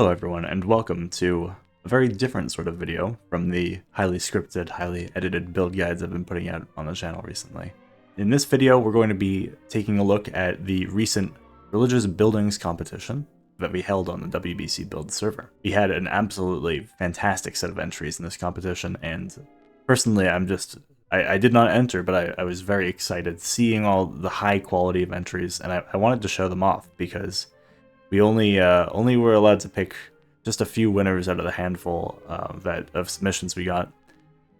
Hello everyone, and welcome to a very different sort of video from the highly scripted, highly edited build guides I've been putting out on the channel recently. In this video, we're going to be taking a look at the recent religious buildings competition that we held on the WBC build server. We had an absolutely fantastic set of entries in this competition, and personally I did not enter, but I was very excited seeing all the high quality of entries, and I wanted to show them off because we only were allowed to pick just a few winners out of the handful of submissions we got,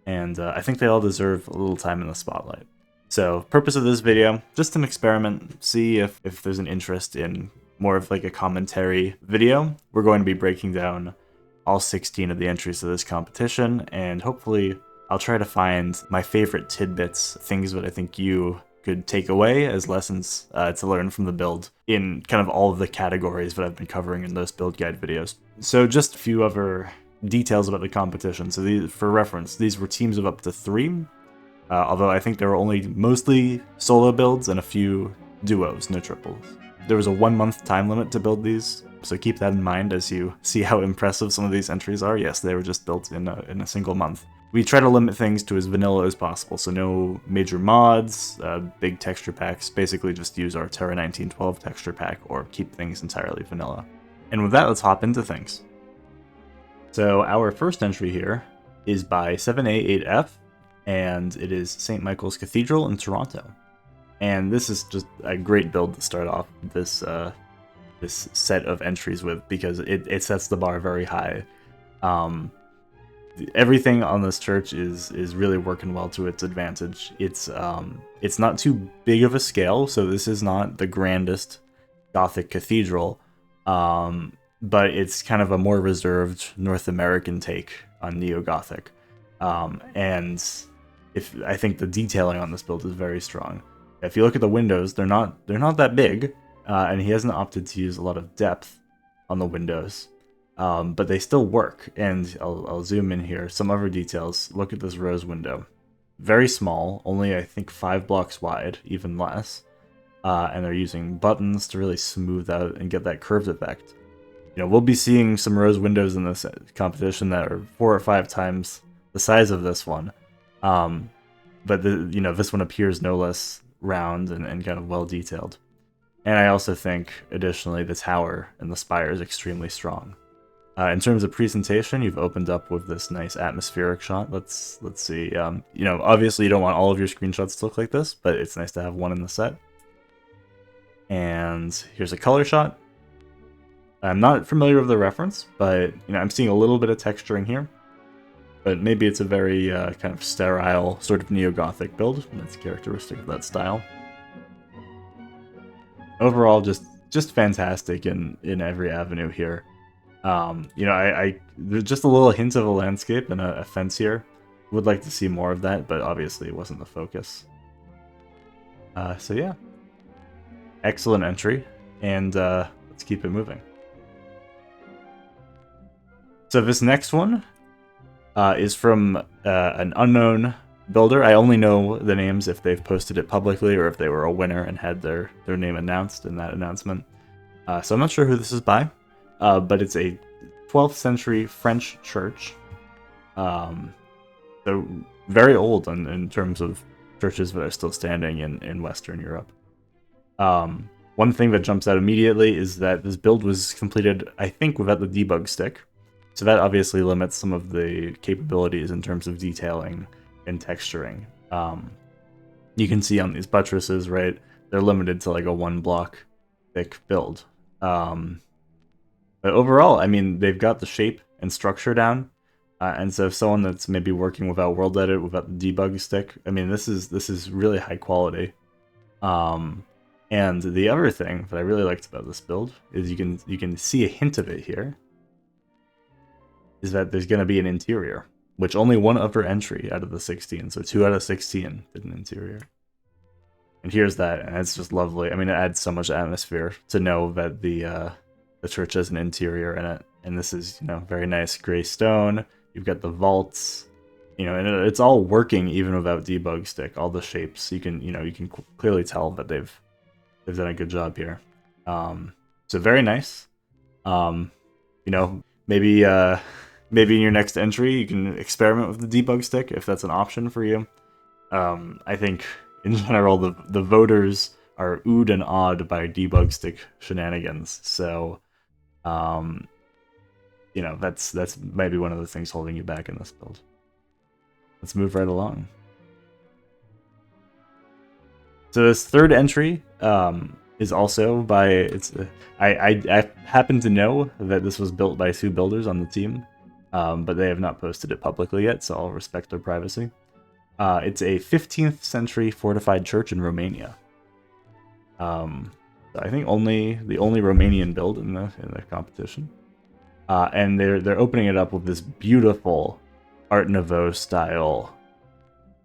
and I think they all deserve a little time in the spotlight. So, purpose of this video, just an experiment, see if there's an interest in more of like a commentary video. We're going to be breaking down all 16 of the entries to this competition, and hopefully I'll try to find my favorite tidbits, things that I think you could take away as lessons to learn from the build in kind of all of the categories that I've been covering in those build guide videos. So just a few other details about the competition. So for reference, these were teams of up to 3, although I think there were only mostly solo builds and a few duos, no triples. There was a 1-month time limit to build these, so keep that in mind as you see how impressive some of these entries are. Yes, they were just built in a single month. We try to limit things to as vanilla as possible, so no major mods, big texture packs, basically just use our Terra 1912 texture pack or keep things entirely vanilla. And with that, let's hop into things. So our first entry here is by 7A8F, and it is St. Michael's Cathedral in Toronto. And this is just a great build to start off this set of entries with, because it sets the bar very high. Everything on this church is really working well to its advantage. It's not too big of a scale, so this is not the grandest Gothic cathedral, but it's kind of a more reserved North American take on Neo-Gothic. And I think the detailing on this build is very strong. If you look at the windows, they're not that big, and he hasn't opted to use a lot of depth on the windows. But they still work, and I'll zoom in here. Some other details. Look at this rose window. Very small, only I think 5 blocks wide, even less. And they're using buttons to really smooth out and get that curved effect. You know, we'll be seeing some rose windows in this competition that are 4 or 5 times the size of this one. But this one appears no less round and kind of well detailed. And I also think, additionally, the tower and the spire is extremely strong. In terms of presentation, you've opened up with this nice atmospheric shot. Let's see. Obviously you don't want all of your screenshots to look like this, but it's nice to have one in the set. And here's a color shot. I'm not familiar with the reference, but I'm seeing a little bit of texturing here. But maybe it's a very kind of sterile sort of neo-Gothic build. That's characteristic of that style. Overall, just fantastic in every avenue here. There's just a little hint of a landscape and a fence here. Would like to see more of that, but obviously it wasn't the focus. So yeah. Excellent entry, and let's keep it moving. So this next one is from an unknown builder. I only know the names if they've posted it publicly or if they were a winner and had their name announced in that announcement. So I'm not sure who this is by. But it's a 12th century French church. So very old in terms of churches that are still standing in Western Europe. One thing that jumps out immediately is that this build was completed, I think, without the debug stick. So that obviously limits some of the capabilities in terms of detailing and texturing. You can see on these buttresses, right, they're limited to like a 1 block thick build. But overall, I mean, they've got the shape and structure down, and so if someone that's maybe working without World Edit, without the debug stick, I mean, this is really high quality. And the other thing that I really liked about this build is you can see a hint of it here, is that there's going to be an interior, which only one other entry out of the 16, so 2 out of 16 did an interior. And here's that, and it's just lovely. I mean, it adds so much atmosphere to know that the church has an interior in it, and this is, very nice gray stone. You've got the vaults, and it's all working even without debug stick. All the shapes, you can clearly tell that they've done a good job here. So very nice. you know, maybe maybe in your next entry you can experiment with the debug stick if that's an option for you. I think in general the voters are oohed and awed by debug stick shenanigans, so you know, that's maybe one of the things holding you back in this build. Let's move right along. So this third entry is also by I happen to know that this was built by 2 builders on the team, but they have not posted it publicly yet, so I'll respect their privacy. It's a 15th century fortified church in Romania. I think the only Romanian build in the competition. And they're opening it up with this beautiful Art Nouveau style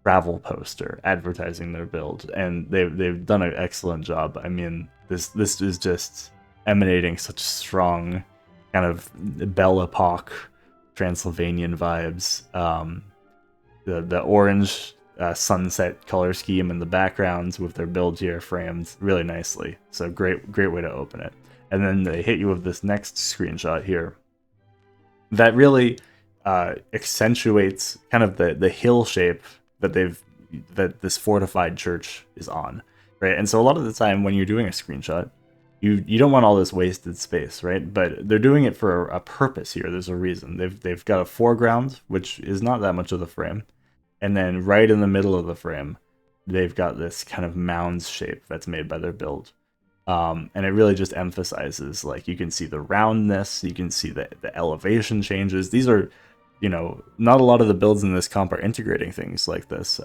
travel poster advertising their build, and they've done an excellent job. I mean, this is just emanating such strong kind of Belle Epoque Transylvanian vibes. The orange sunset color scheme in the backgrounds with their build here framed really nicely. So great way to open it. And then they hit you with this next screenshot here that really accentuates kind of the hill shape that this fortified church is on, right? And so a lot of the time when you're doing a screenshot, you don't want all this wasted space, right? But they're doing it for a purpose here. There's a reason. They've got a foreground, which is not that much of the frame, and then right in the middle of the frame, they've got this kind of mound shape that's made by their build. And it really just emphasizes, like, you can see the roundness, you can see the elevation changes. These are, you know, not a lot of the builds in this comp are integrating things like this.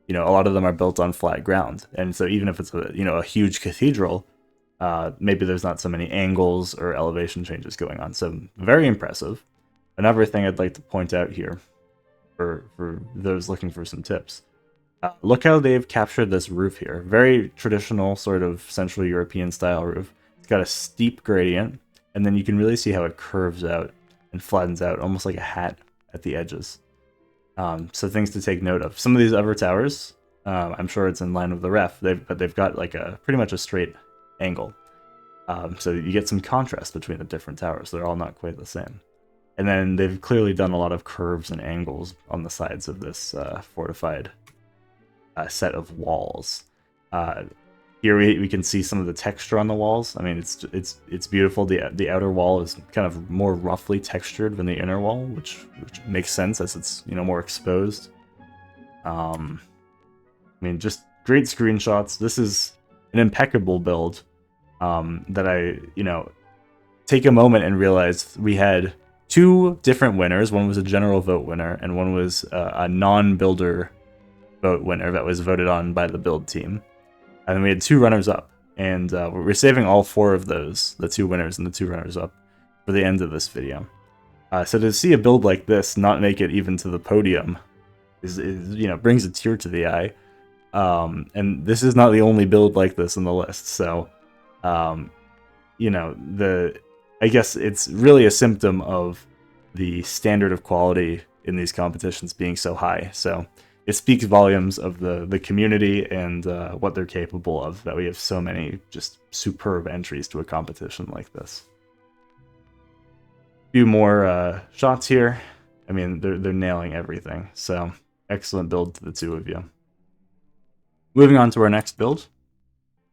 You know, a lot of them are built on flat ground. And so even if it's a huge cathedral, maybe there's not so many angles or elevation changes going on. So very impressive. Another thing I'd like to point out here for those looking for some tips. Look how they've captured this roof here. Very traditional sort of Central European style roof. It's got a steep gradient, and then you can really see how it curves out and flattens out, almost like a hat at the edges. So things to take note of. Some of these other towers, I'm sure it's in line with the ref, but they've got like pretty much a straight angle. So you get some contrast between the different towers. They're all not quite the same. And then they've clearly done a lot of curves and angles on the sides of this fortified set of walls. Here we can see some of the texture on the walls. I mean, it's beautiful. The outer wall is kind of more roughly textured than the inner wall, which makes sense as it's, you know, more exposed. I mean, just great screenshots. This is an impeccable build that I, you know, take a moment and realize we had 2 different winners. One was a general vote winner, and one was a non-builder vote winner that was voted on by the build team. And then we had 2 runners-up, and we're saving all 4 of those, the 2 winners and the 2 runners-up, for the end of this video. So to see a build like this not make it even to the podium is you know, brings a tear to the eye. And this is not the only build like this on the list, so you know, I guess it's really a symptom of the standard of quality in these competitions being so high. So it speaks volumes of the community and what they're capable of, that we have so many just superb entries to a competition like this. A few more shots here. I mean, they're nailing everything. So excellent build to the 2 of you. Moving on to our next build.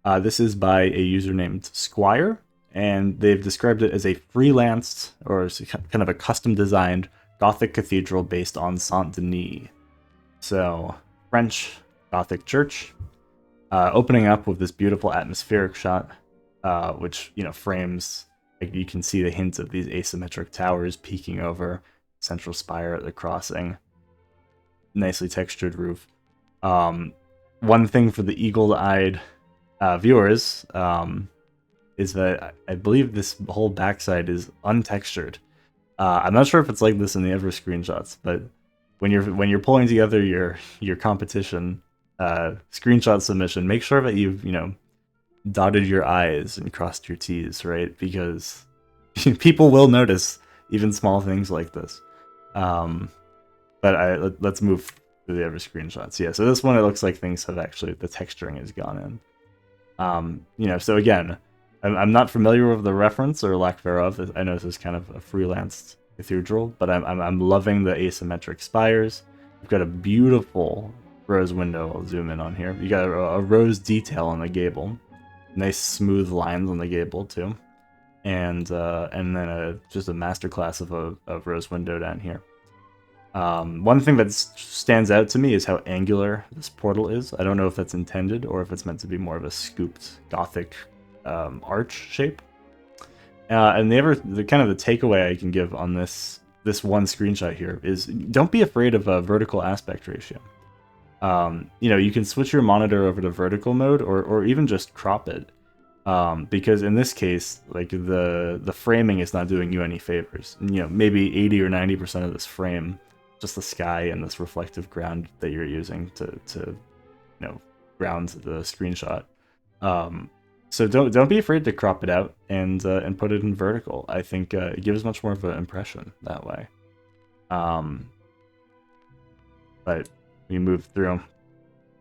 This is by a user named Squire, and they've described it as a freelanced, or kind of a custom-designed Gothic cathedral based on Saint-Denis. So, French Gothic church, opening up with this beautiful atmospheric shot, which, you know, frames, like, you can see the hints of these asymmetric towers peeking over central spire at the crossing. Nicely textured roof. One thing for the eagle-eyed viewers is that I believe this whole backside is untextured. I'm not sure if it's like this in the other screenshots, but when you're pulling together your competition screenshot submission, make sure that you've, you know, dotted your I's and crossed your T's, right? Because people will notice even small things like this. But let's move to the other screenshots. Yeah, so this one, it looks like things have actually, the texturing has gone in. You know, so again, I'm not familiar with the reference or lack thereof. I know this is kind of a freelanced cathedral, but I'm loving the asymmetric spires. You've got a beautiful rose window. I'll zoom in on here. You got a rose detail on the gable, nice smooth lines on the gable too, and then just a masterclass of a rose window down here. One thing that stands out to me is how angular this portal is. I don't know if that's intended or if it's meant to be more of a scooped Gothic arch shape. And the kind of the takeaway I can give on this one screenshot here is don't be afraid of a vertical aspect ratio. You know, you can switch your monitor over to vertical mode or even just crop it. Because in this case, like the framing is not doing you any favors. You know, maybe 80 or 90% of this frame, just the sky and this reflective ground that you're using to you know, ground the screenshot. So don't be afraid to crop it out and put it in vertical. I think it gives much more of an impression that way. But we move through.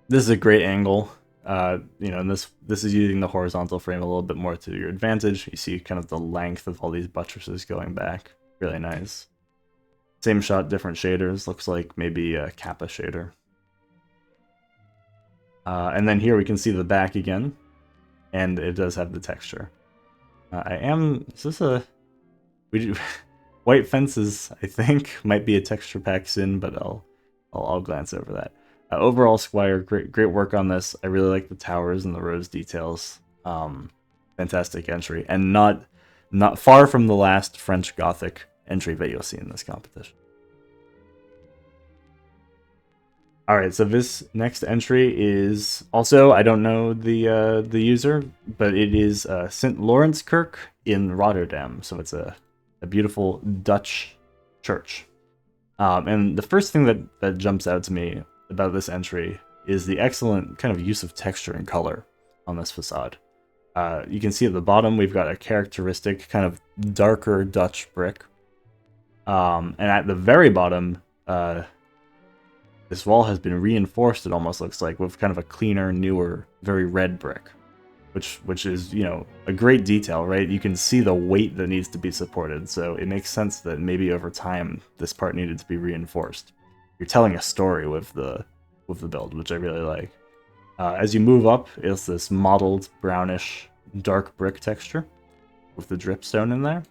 This is a great angle. You know, and this is using the horizontal frame a little bit more to your advantage. You see kind of the length of all these buttresses going back. Really nice. Same shot, different shaders. Looks like maybe a Kappa shader. And then here we can see the back again. And it does have the texture. Is this a... White fences, I think, might be a texture pack sin, but I'll glance over that. Overall, Squire, great work on this. I really like the towers and the rose details. Fantastic entry, and not far from the last French Gothic entry that you'll see in this competition. Alright, so this next entry is also, I don't know the user, but it is Sint Laurenskerk in Rotterdam. So it's a beautiful Dutch church. And the first thing that jumps out to me about this entry is the excellent kind of use of texture and color on this facade. You can see at the bottom we've got a characteristic kind of darker Dutch brick. And at the very bottom, this wall has been reinforced, it almost looks like, with kind of a cleaner, newer, very red brick. Which is, you know, a great detail, right? You can see the weight that needs to be supported, so it makes sense that maybe over time this part needed to be reinforced. You're telling a story with the build, which I really like. As you move up, it's this mottled, brownish, dark brick texture with the dripstone in there.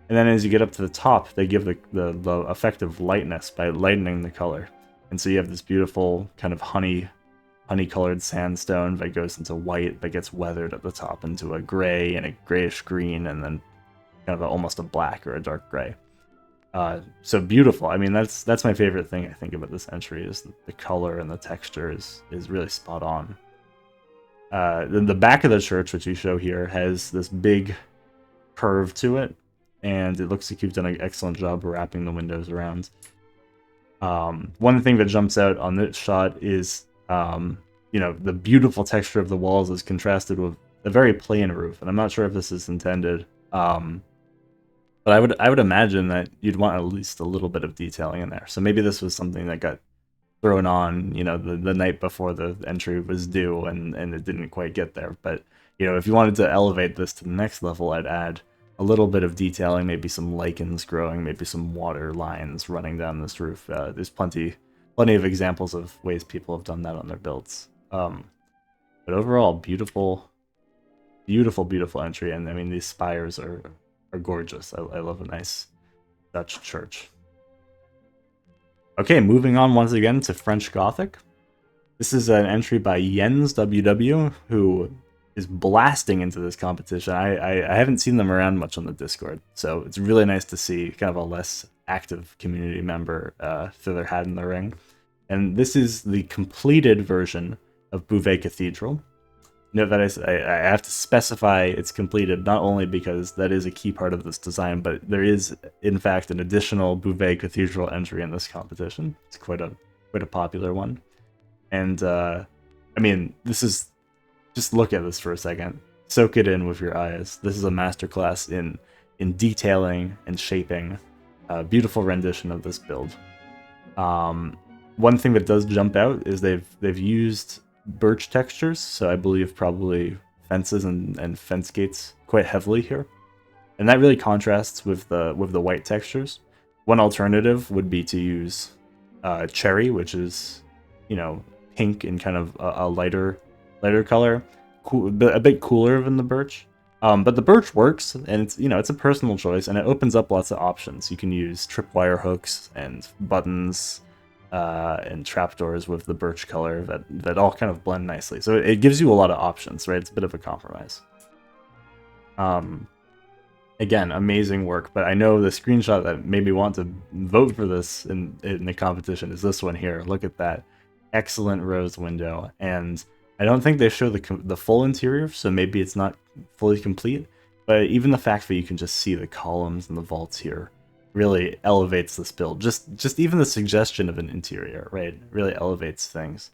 And then as you get up to the top, they give the effect of lightness by lightening the color. And so you have this beautiful kind of honey-colored sandstone that goes into white, that gets weathered at the top into a gray and a grayish green, and then kind of almost a black or a dark gray. So beautiful. I mean, that's my favorite thing I think about this entry is the color and the texture is really spot on. Then the back of the church, which you show here, has this big curve to it, and it looks like you've done an excellent job wrapping the windows around. One thing that jumps out on this shot is you know, the beautiful texture of the walls is contrasted with a very plain roof, and I'm not sure if this is intended, but I would imagine that you'd want at least a little bit of detailing in there. So maybe this was something that got thrown on, you know, the night before the entry was due, and it didn't quite get there. But, you know, if you wanted to elevate this to the next level, I'd add a little bit of detailing, maybe some lichens growing, maybe some water lines running down this roof. There's plenty of examples of ways people have done that on their builds. But overall, beautiful entry, and I mean these spires are gorgeous. I love a nice Dutch church. Okay, moving on once again to French Gothic. This is an entry by JensWW, who is blasting into this competition. I haven't seen them around much on the Discord, so it's really nice to see kind of a less active community member throw their hat in the ring. And this is the completed version of Beauvais Cathedral. Note that I have to specify it's completed, not only because that is a key part of this design, but there is, in fact, an additional Beauvais Cathedral entry in this competition. It's quite a popular one. And, I mean, this is... Just look at this for a second. Soak it in with your eyes. This is a masterclass in detailing and shaping. A beautiful rendition of this build. One thing that does jump out is they've used birch textures, so I believe probably fences and fence gates quite heavily here. And that really contrasts with the white textures. One alternative would be to use cherry, which is, you know, pink and kind of a lighter color, a bit cooler than the birch. But the birch works, and it's, you know, it's a personal choice, and it opens up lots of options. You can use tripwire hooks and buttons and trapdoors with the birch color that all kind of blend nicely. So it gives you a lot of options, right? It's a bit of a compromise. Again, amazing work, but I know the screenshot that made me want to vote for this in the competition is this one here. Look at that. Excellent rose window, and I don't think they show the full interior, so maybe it's not fully complete, but even the fact that you can just see the columns and the vaults here really elevates this build. Just even the suggestion of an interior, right, really elevates things.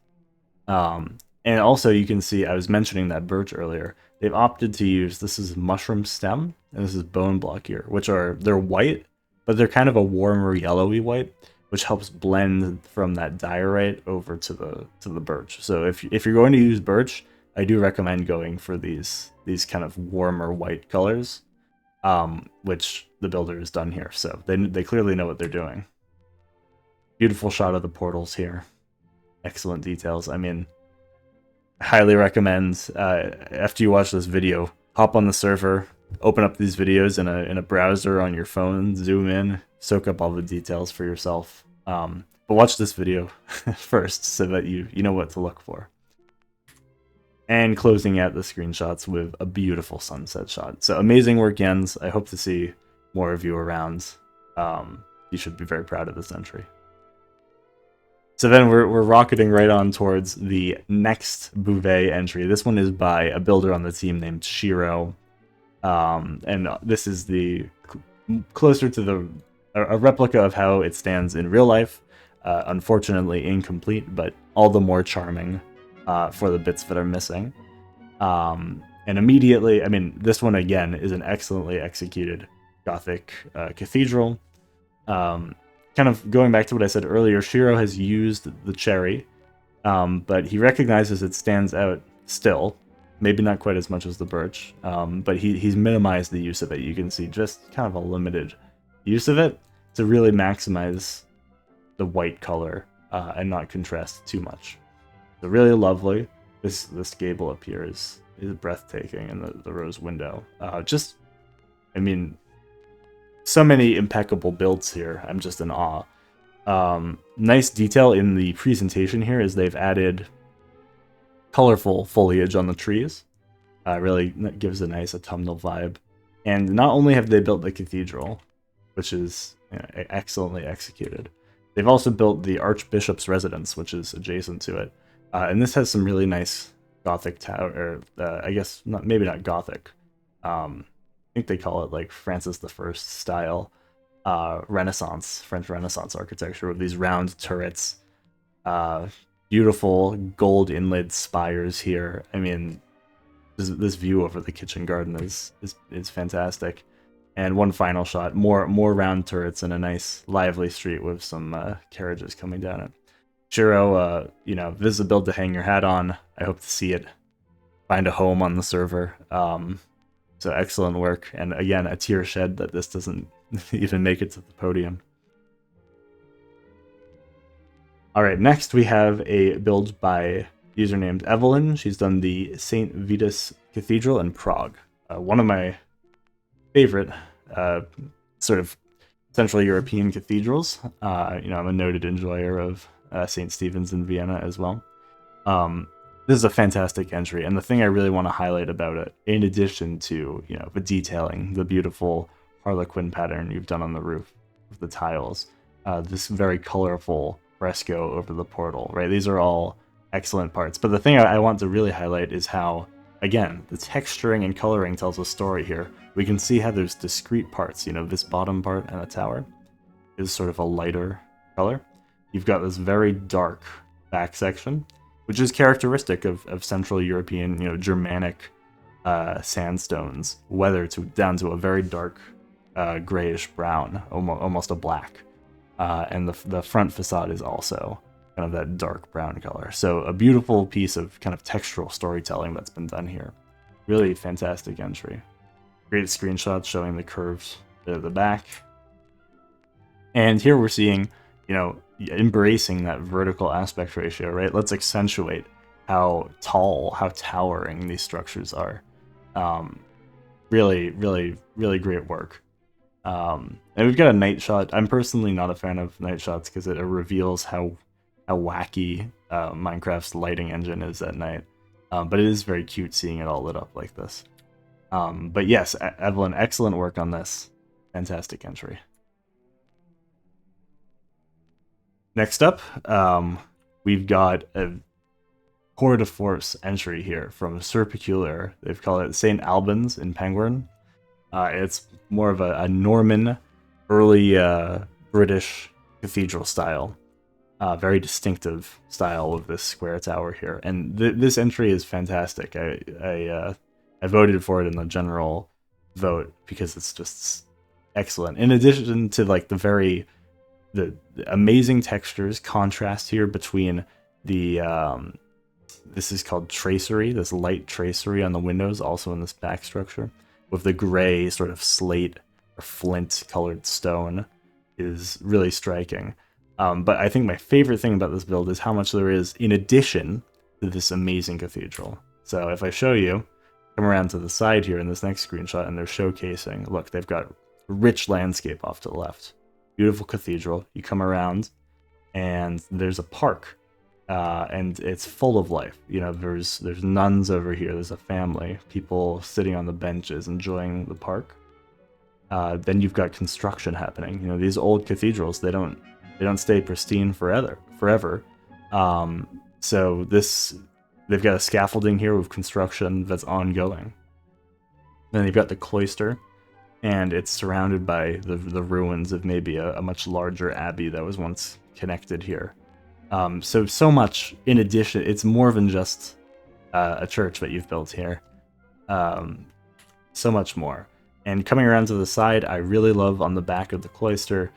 And also you can see, I was mentioning that birch earlier, they've opted to use, this is mushroom stem, and this is bone block here, which they're white, but they're kind of a warmer yellowy white, which helps blend from that diorite over to the birch. So if you're going to use birch, I do recommend going for these kind of warmer white colors, which the builder has done here. So they clearly know what they're doing. Beautiful shot of the portals here. Excellent details. I mean, I highly recommend, after you watch this video, hop on the server, open up these videos in a browser on your phone, zoom in, soak up all the details for yourself. But watch this video first so that you know what to look for. And closing out the screenshots with a beautiful sunset shot. So amazing work, Jens. I hope to see more of you around. You should be very proud of this entry. So then we're rocketing right on towards the next Beauvais entry. This one is by a builder on the team named Shiro. And this is the closer to a replica of how it stands in real life. Unfortunately incomplete, but all the more charming for the bits that are missing. And immediately, I mean, this one again is an excellently executed Gothic cathedral. Kind of going back to what I said earlier, Shiro has used the cherry, but he recognizes it stands out still. Maybe not quite as much as the birch, but he's minimized the use of it. You can see just kind of a limited use of it to really maximize the white color and not contrast too much. So really lovely. This gable up here is breathtaking, and the rose window. I mean, so many impeccable builds here. I'm just in awe. Nice detail in the presentation here is they've added colorful foliage on the trees. Really gives a nice autumnal vibe. And not only have they built the cathedral, which is, you know, excellently executed, they've also built the Archbishop's residence, which is adjacent to it. And this has some really nice Gothic tower, I guess maybe not Gothic. I think they call it like Francis I style French Renaissance architecture with these round turrets, beautiful gold inlaid spires here. I mean, this view over the kitchen garden is fantastic. And one final shot, more round turrets and a nice lively street with some carriages coming down it. Shiro, you know, this is a build to hang your hat on. I hope to see it find a home on the server. So excellent work, and again, a tear shed that this doesn't even make it to the podium. Alright, next we have a build by user named Evelyn. She's done the St. Vitus Cathedral in Prague. One of my favorite sort of Central European cathedrals. You know, I'm a noted enjoyer of St. Stephen's in Vienna as well. This is a fantastic entry, and the thing I really want to highlight about it, in addition to, you know, the detailing, the beautiful harlequin pattern you've done on the roof of the tiles, this very colorful fresco over the portal, right? These are all excellent parts. But the thing I want to really highlight is how, again, the texturing and coloring tells a story here. We can see how there's discrete parts, you know, this bottom part and the tower is sort of a lighter color. You've got this very dark back section, which is characteristic of Central European, you know, Germanic sandstones, weathered down to a very dark grayish brown, almost a black. And the front facade is also kind of that dark brown color. So a beautiful piece of kind of textural storytelling that's been done here. Really fantastic entry. Great screenshots showing the curves at the back. And here we're seeing, you know, embracing that vertical aspect ratio, right? Let's accentuate how tall, how towering these structures are. Really, really, really great work. And we've got a night shot. I'm personally not a fan of night shots because it reveals how wacky Minecraft's lighting engine is at night. But it is very cute seeing it all lit up like this. But yes, Evelyn, excellent work on this. Fantastic entry. Next up, we've got a tour de force entry here from Sir Peculiar. They've called it St. Albans in Pengwern. It's more of a Norman, early British cathedral style. Very distinctive style of this square tower here. And this entry is fantastic. I voted for it in the general vote because it's just excellent. In addition to like the amazing textures, contrast here between the this is called tracery, this light tracery on the windows, also in this back structure, with the gray sort of slate or flint colored stone is really striking. But I think my favorite thing about this build is how much there is in addition to this amazing cathedral. So if I show you, come around to the side here in this next screenshot, and they're showcasing, look, they've got rich landscape off to the left. Beautiful cathedral. You come around, and there's a park, and it's full of life. You know, there's nuns over here. There's a family, people sitting on the benches enjoying the park. Then you've got construction happening. You know, these old cathedrals, they don't stay pristine forever. So they've got a scaffolding here with construction that's ongoing. Then they've got the cloister, and it's surrounded by the ruins of maybe a much larger abbey that was once connected here. So much in addition. It's more than just a church that you've built here. So much more. And coming around to the side, I really love on the back of the cloister.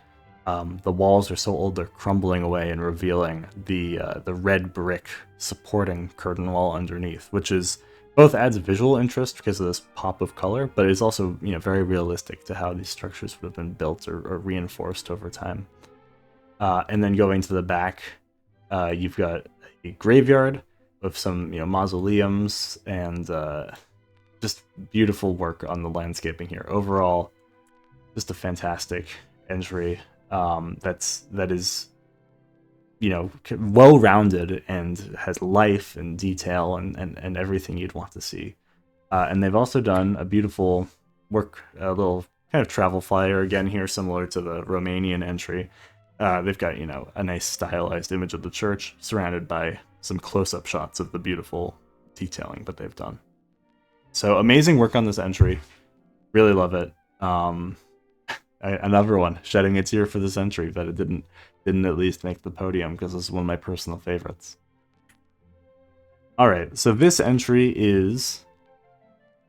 The walls are so old they're crumbling away and revealing the red brick supporting curtain wall underneath, which is both adds visual interest because of this pop of color, but is also, you know, very realistic to how these structures would have been built or reinforced over time. And then going to the back, you've got a graveyard with some, you know, mausoleums and just beautiful work on the landscaping here. Overall, just a fantastic entry. That is, you know, well-rounded and has life and detail and everything you'd want to see. And they've also done a beautiful work, a little kind of travel flyer again here, similar to the Romanian entry. They've got, you know, a nice stylized image of the church surrounded by some close-up shots of the beautiful detailing that they've done. So amazing work on this entry. Really love it. Another one, shedding a tear for this entry, but it didn't at least make the podium because this is one of my personal favorites. Alright, so this entry is...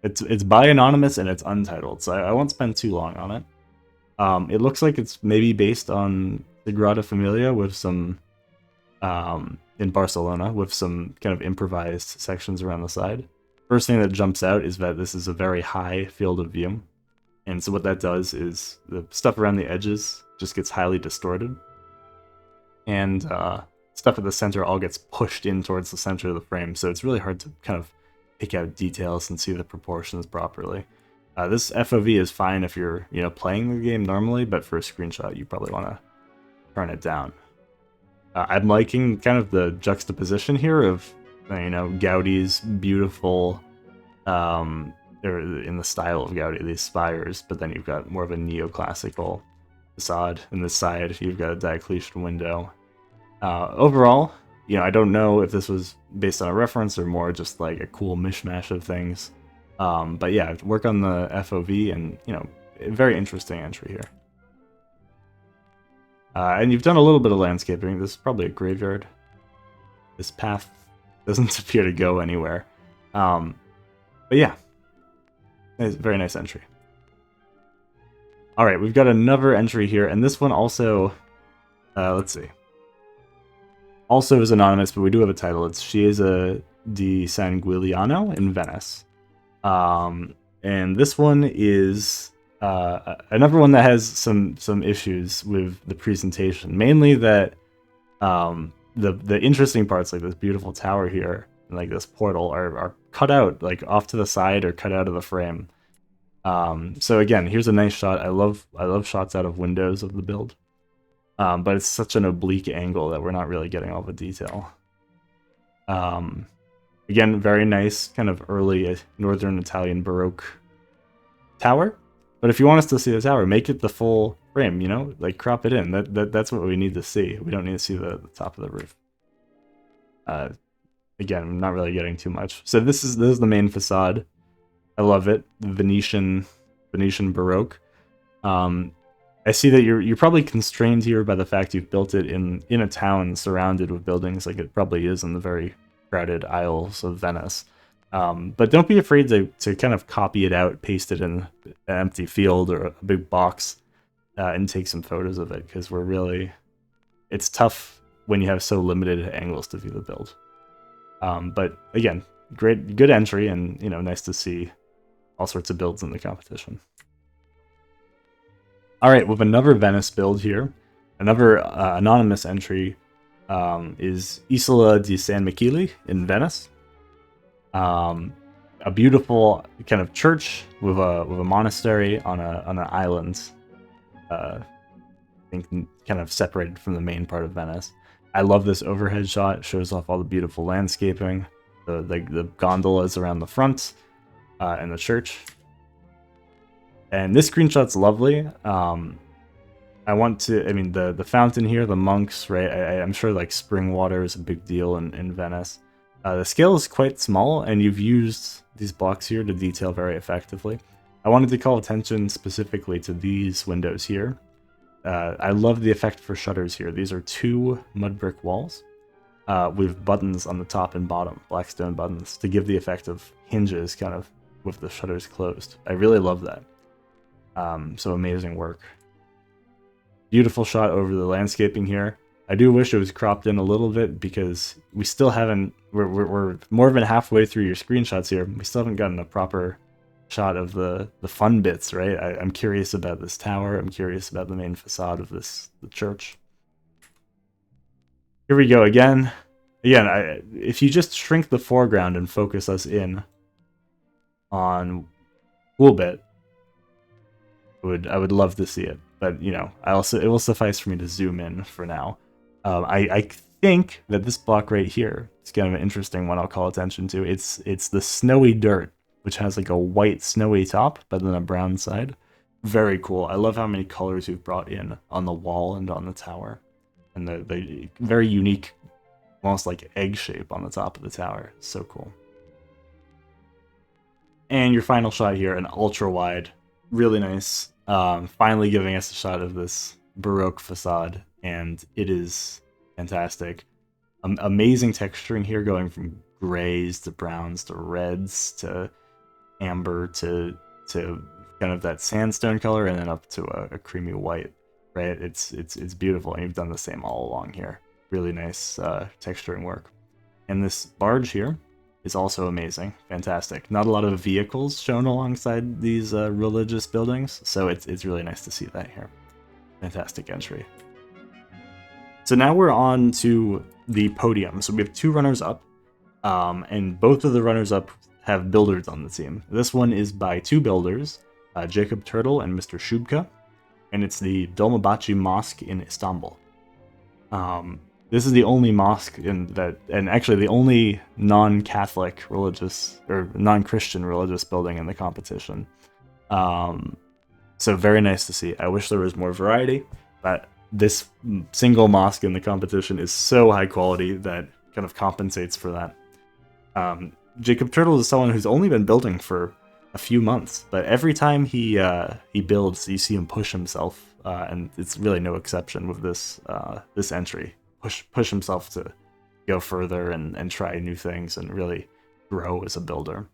It's by Anonymous and it's untitled, so I won't spend too long on it. It looks like it's maybe based on Sagrada Familia with some... in Barcelona, with some kind of improvised sections around the side. First thing that jumps out is that this is a very high field of view. And so what that does is the stuff around the edges just gets highly distorted. And stuff at the center all gets pushed in towards the center of the frame. So it's really hard to kind of pick out details and see the proportions properly. This FOV is fine if you're, you know, playing the game normally, but for a screenshot you probably want to turn it down. I'm liking kind of the juxtaposition here of, you know, Gaudi's beautiful... they're in the style of Gaudi, these spires, but then you've got more of a neoclassical facade. In this side, you've got a Diocletian window. Overall, you know, I don't know if this was based on a reference or more just like a cool mishmash of things. But yeah, work on the FOV and, you know, a very interesting entry here. And you've done a little bit of landscaping. This is probably a graveyard. This path doesn't appear to go anywhere. But yeah. Very nice entry. Alright, we've got another entry here, and this one also... let's see. Also is anonymous, but we do have a title. It's Chiesa di San Guiliano in Venice. And this one is another one that has some issues with the presentation. Mainly that the interesting parts, like this beautiful tower here and like this portal, are cut out like off to the side or cut out of the frame. So again, here's a nice shot. I love shots out of windows of the build, but it's such an oblique angle that we're not really getting all the detail. Again, very nice kind of early Northern Italian Baroque tower. But if you want us to see the tower, make it the full frame, you know, like crop it in. That's what we need to see. We don't need to see the top of the roof. Again, I'm not really getting too much. So this is the main facade. I love it. The Venetian Baroque. I see that you're probably constrained here by the fact you've built it in a town surrounded with buildings, like it probably is in the very crowded aisles of Venice. But don't be afraid to kind of copy it out, paste it in an empty field or a big box, and take some photos of it, because it's tough when you have so limited angles to view the build. But again, good entry, and nice to see all sorts of builds in the competition. All right, with another Venice build here, another anonymous entry is Isola di San Michele in Venice. A beautiful kind of church with a monastery on an island. I think kind of separated from the main part of Venice. I love this overhead shot. It shows off all the beautiful landscaping, the gondolas around the front, and the church. And this screenshot's lovely. The fountain here, the monks, right? I'm sure like spring water is a big deal in Venice. The scale is quite small, and you've used these blocks here to detail very effectively. I wanted to call attention specifically to these windows here. I love the effect for shutters here. These are 2 mud brick walls with buttons on the top and bottom, black stone buttons, to give the effect of hinges kind of with the shutters closed. I really love that. So amazing work. Beautiful shot over the landscaping here. I do wish it was cropped in a little bit, because we still haven't, we're more than halfway through your screenshots here. We still haven't gotten a proper shot of the fun bits, right? I'm curious about this tower. I'm curious about the main facade of the church. Here we go again. If you just shrink the foreground and focus us in on a little bit, I would love to see it. But it will suffice for me to zoom in for now. I think that this block right here is kind of an interesting one I'll call attention to. It's the snowy dirt, which has like a white snowy top, but then a brown side. Very cool. I love how many colors you've brought in on the wall and on the tower. And the very unique, almost like egg shape on the top of the tower. It's so cool. And your final shot here, an ultra wide. Really nice. Finally giving us a shot of this Baroque facade, and it is fantastic. Amazing texturing here, going from grays to browns to reds to amber to kind of that sandstone color, and then up to a creamy white. Right? It's beautiful, and you've done the same all along here. Really nice texturing work. And this barge here is also amazing, fantastic. Not a lot of vehicles shown alongside these religious buildings, so it's really nice to see that here. Fantastic entry. So now we're on to the podium. So we have 2 runners-up, and both of the runners-up have builders on the team. This one is by 2 builders, JacobTurtle and Mr. Shubka, and it's the Dolmabahçe Mosque in Istanbul. This is the only mosque and actually the only non-Catholic religious or non-Christian religious building in the competition. So very nice to see. I wish there was more variety, but this single mosque in the competition is so high quality that kind of compensates for that. JacobTurtle is someone who's only been building for a few months, but every time he builds, you see him push himself, and it's really no exception with this entry. Push himself to go further and try new things and really grow as a builder.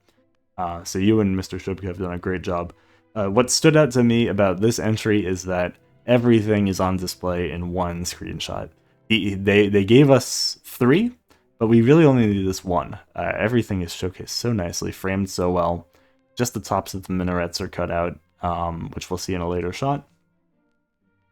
So you and Mr. Shubka have done a great job. What stood out to me about this entry is that everything is on display in one screenshot. They gave us 3, but we really only need this one. Everything is showcased so nicely, framed so well. Just the tops of the minarets are cut out, which we'll see in a later shot.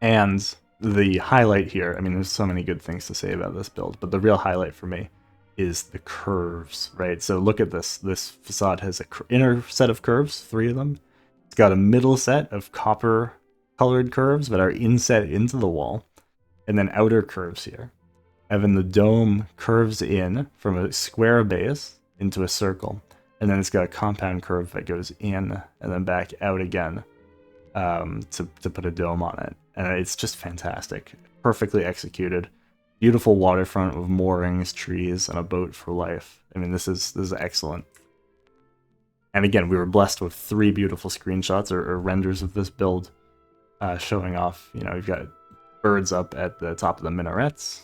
And the highlight here, I mean, there's so many good things to say about this build, but the real highlight for me is the curves, right? So look at this. This facade has an inner set of curves, 3 of them. It's got a middle set of copper-colored curves that are inset into the wall, and then outer curves here. And then the dome curves in from a square base into a circle, and then it's got a compound curve that goes in and then back out again to put a dome on it. And it's just fantastic. Perfectly executed. Beautiful waterfront with moorings, trees, and a boat for life. I mean, this is excellent. And again, we were blessed with 3 beautiful screenshots or renders of this build showing off, you know, you've got birds up at the top of the minarets.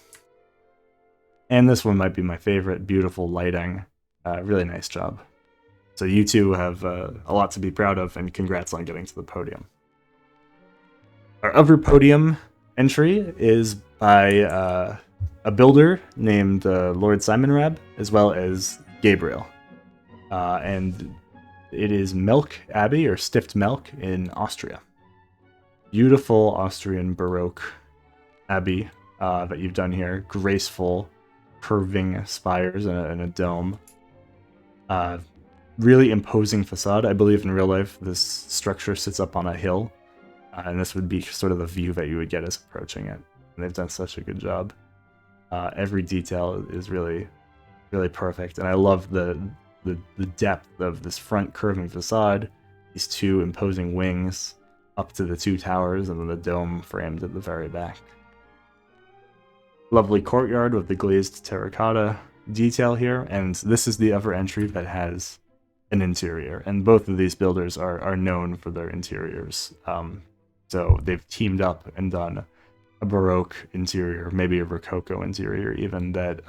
And this one might be my favorite. Beautiful lighting. Really nice job. So you two have a lot to be proud of, and congrats on getting to the podium. Our other podium entry is by a builder named Lord Simonrab, as well as Gabriel. And it is Melk Abbey, or Stift Melk, in Austria. Beautiful Austrian Baroque abbey that you've done here. Graceful, curving spires and a dome. Really imposing facade. I believe in real life this structure sits up on a hill, and this would be sort of the view that you would get as approaching it. And they've done such a good job. Every detail is really, really perfect, and I love the depth of this front curving facade, these 2 imposing wings up to the 2 towers, and then the dome framed at the very back. Lovely courtyard with the glazed terracotta detail here, and this is the other entry that has an interior, and both of these builders are known for their interiors. So they've teamed up and done a Baroque interior, maybe a Rococo interior even, that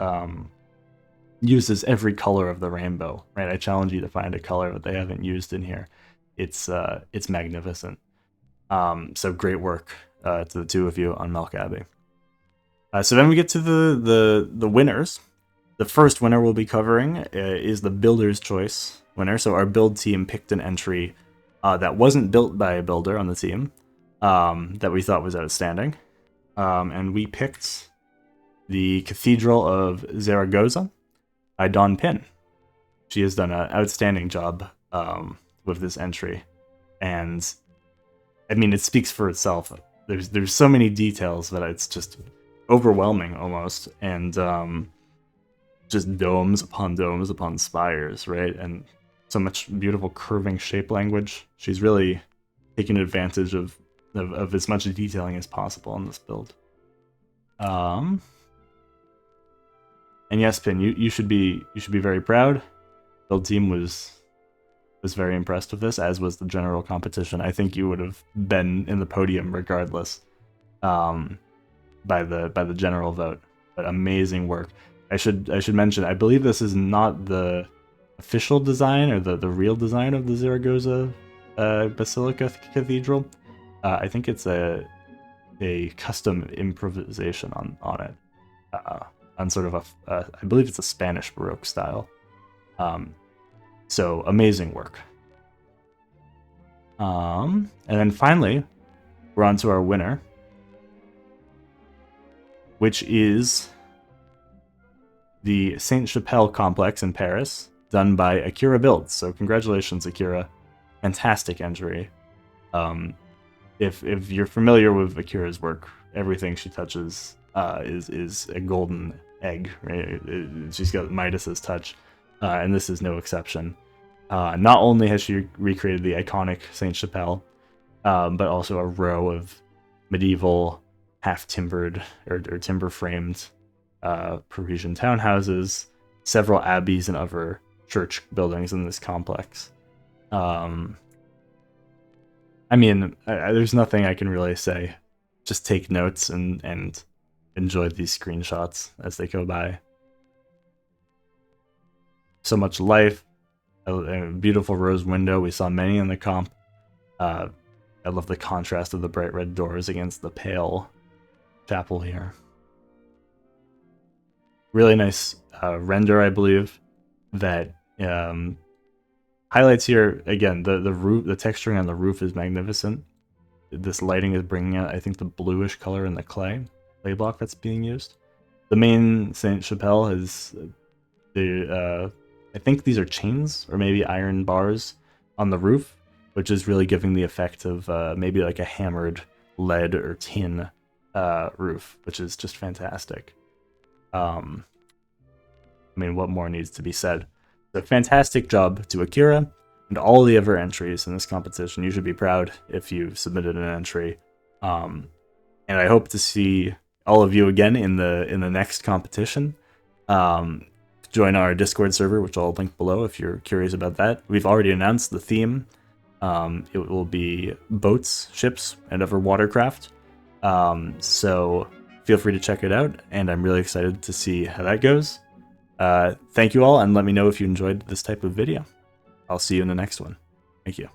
uses every color of the rainbow, right? I challenge you to find a color that they haven't used in here. It's magnificent. So great work to the 2 of you on Melk Abbey. So then we get to the winners. The first winner we'll be covering is the Builder's Choice winner. So our build team picked an entry that wasn't built by a builder on the team that we thought was outstanding. And we picked the Cathedral of Zaragoza by Dawn Pin. She has done an outstanding job with this entry. And, I mean, it speaks for itself. There's so many details that it's just overwhelming almost. And just domes upon spires, right? And so much beautiful curving shape language. She's really taken advantage of as much detailing as possible in this build. And yes, Pin, you should be very proud. Build team was very impressed with this, as was the general competition. I think you would have been in the podium regardless, by the general vote. But amazing work. I should mention, I believe this is not the official design or the real design of the Zaragoza Basilica Cathedral. I think it's a custom improvisation on it, on sort of I believe it's a Spanish Baroque style. So amazing work. And then finally, we're on to our winner, which is the Sainte-Chapelle complex in Paris, done by Akira Builds. So congratulations, Akira. Fantastic entry. If you're familiar with Akira's work, everything she touches is a golden egg. Right? She's got Midas's touch, and this is no exception. Not only has she recreated the iconic Sainte-Chapelle, but also a row of medieval, half-timbered or timber-framed Parisian townhouses, several abbeys and other church buildings in this complex. I mean, there's nothing I can really say. Just take notes and enjoy these screenshots as they go by. So much life. A beautiful rose window. We saw many in the comp. I love the contrast of the bright red doors against the pale chapel here. Really nice render, I believe, that Highlights here, again, the roof, the texturing on the roof is magnificent. This lighting is bringing out, I think, the bluish color in the clay block that's being used. The main Sainte-Chapelle is the, I think these are chains or maybe iron bars on the roof, which is really giving the effect of maybe like a hammered lead or tin roof, which is just fantastic. I mean, what more needs to be said? So fantastic job to Akira and all the other entries in this competition. You should be proud if you submitted an entry. And I hope to see all of you again in the next competition. Join our Discord server, which I'll link below if you're curious about that. We've already announced the theme. It will be boats, ships, and other watercraft. So feel free to check it out, and I'm really excited to see how that goes. Thank you all, and let me know if you enjoyed this type of video. I'll see you in the next one. Thank you.